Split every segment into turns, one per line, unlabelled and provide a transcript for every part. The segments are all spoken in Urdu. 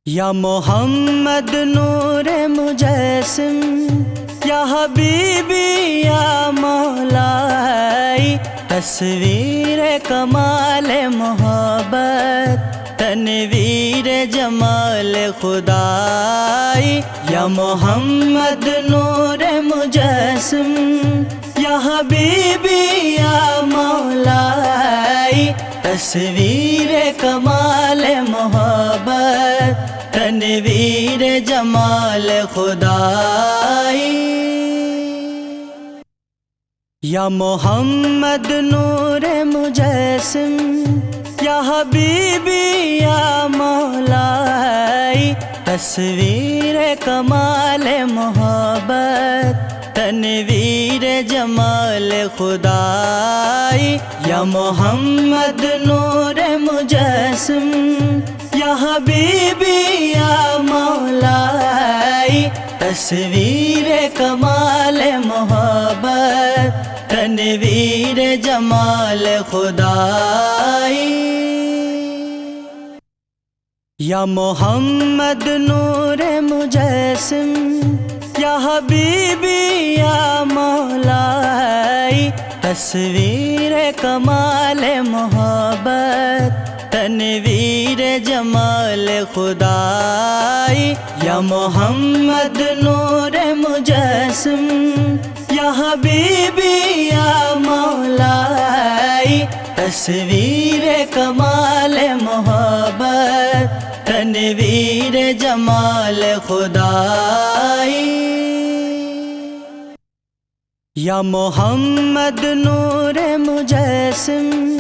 یا محمد نور مجسم، یا حبیبی یا مولائی، تصویر کمال محبت، تنویر جمال خدائی۔ یا محمد نور مجسم، یا حبیبی یا مولائی، تصویر کمال محبت، تنویر جمال خدائی۔ یا محمد نور مجسم، یا حبیبی یا مولائی، تصویر کمال محبت، تنویر جمال خدائی۔ یا محمد نور مجسم، یا حبیبی یا مولائی، تصویر کمال محبت، تنویر جمال خدائی۔ یا محمد نور مجسم، یا حبیبی یا مولائی، تصویر کمال محبت، تنویر جمال خدائی۔ یا محمد نور مجسم، یا حبیبی یا مولائی، تصویر کمال محبت، تنویر جمال خدائی۔ یا محمد نور مجسم،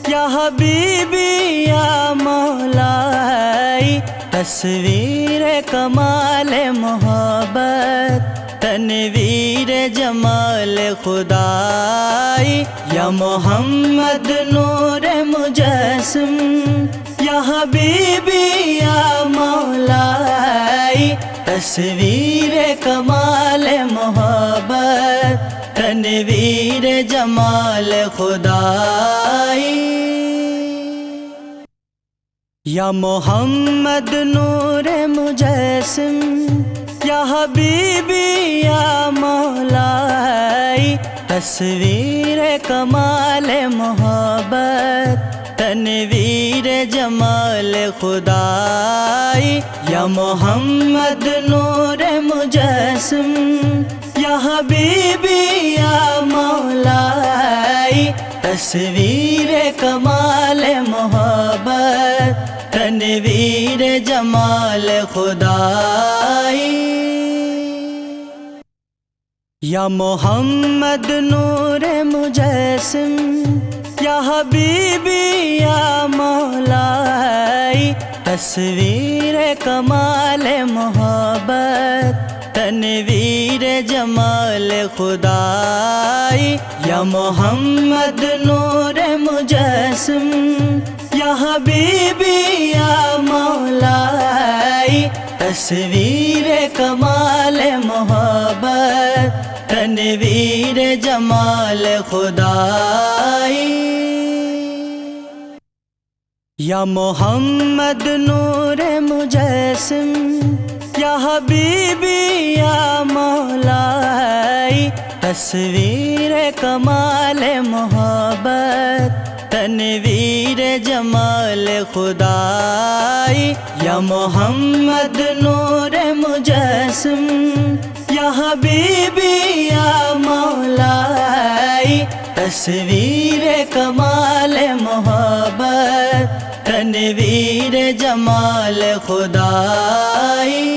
یا حبیبی یا مولائی، تصویر کمال محبت، تنویر جمال خدائی۔ یا محمد نور مجسم، یا حبیبی یا مولائی، تصویر کمال محبت، تنویر جمال خدائی۔ یا محمد نور مجسم، یا حبیبی یا مولائی، تصویر کمال محبت، تنویر جمال خدائی۔ یا محمد نور مجسم، یا حبیبی یا مولائی، تصویر کمال محبت، تنویر جمال خدائی۔ یا محمد نور مجسم، یا حبیبی یا مولائی، تصویر کمال محبت، تنویر جمال خدائی۔ یا محمد نور مجسم، یا حبیبی یا مولائی، تصویر کمال محبت، تنویر جمال خدائی۔ یا محمد نور مجسم، یا حبیبی یا مولائی، تصویر کمال محبت، تنویر جمال خدائی۔ یا محمد نور مجسم، یا حبیبی یا مولائی، تصویر کمال محبت، تنویر جمال خدائی۔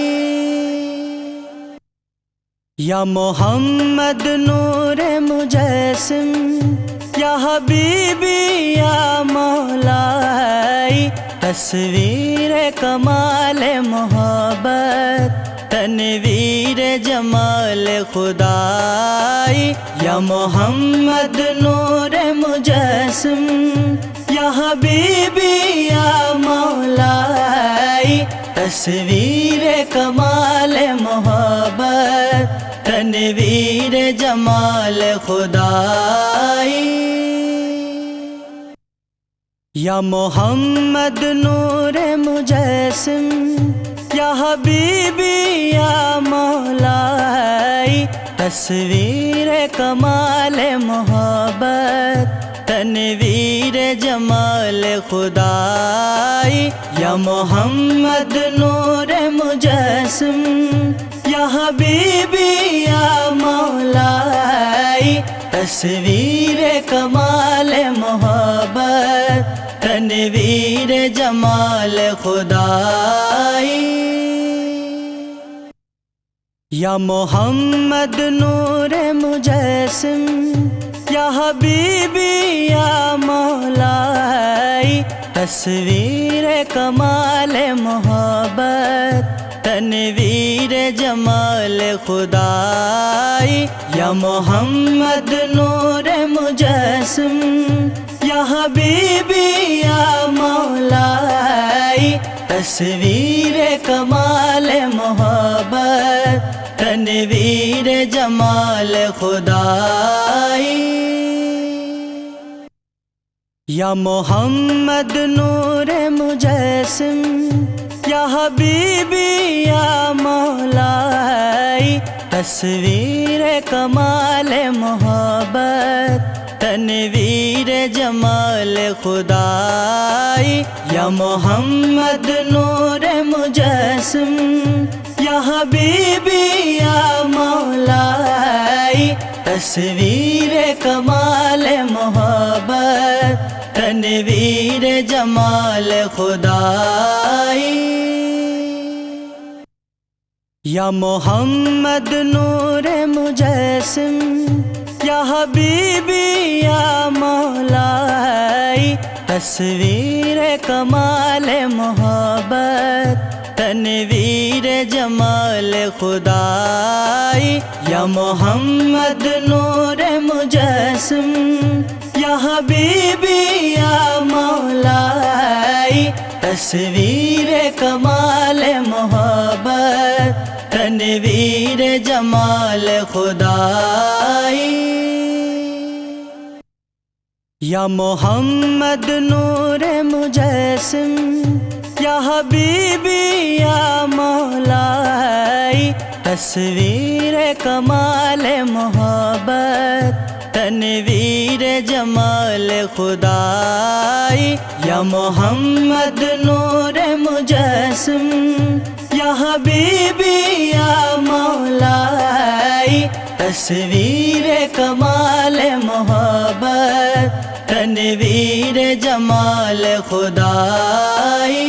یا محمد نور مجسم، یا حبیبی یا مولائی، تصویر کمال محبت، تنویر جمال خدائی۔ یا محمد نور مجسم، یا حبیبی یا مولائی، تصویر کمال محبت، تنویر جمال خدائی۔ یا محمد نور مجسم، یا حبیبی یا مولائی تصویر کمال محبت تنویر جمال خدائی یا محمد نور مجسم یا حبیبی یا مولائی تصویر کمال محبت تنویر جمال خدائی یا محمد نور مجسم یا حبیبی یا مولائی تصویر کمال محبت تنویر جمال خدائی یا محمد نور مجسم یا حبیبی یا مولائی تصویر کمال محبت تنویر جمال خدائی یا محمد نور مجسم یا حبیبی یا مولائی تصویر کمال محبت تنویر جمال خدائی یا محمد نور مجسم یا حبیبی یا مولائی تصویر کمال محبت تنویر جمال خدائی یا محمد نور مجسم یا حبیبی یا مولائی تصویر کمال محبت تنویر جمال خدائی یا محمد نور مجسم یا حبیبی یا مولائی تصویر کمال محبت تنویر جمال خدائی یا محمد نور مجسم یا حبیبی یا مولائی تصویر کمال محبت تنویر جمال خدائی یا محمد نور مجسم یا حبیبی یا مولائی تصویر کمال محبت تنویر جمال خدائی یا محمد نور مجسم یا حبیبی یا مولائی تصویر کمال خدائی یا محمد نور مجسم یا حبیبی یا مولائی تصویر کمال محبت تنویر جمال خدائی یا محمد نور مجسم یا حبیبی یا مولائی تصویر کمال محبت تنویر جمال خدائی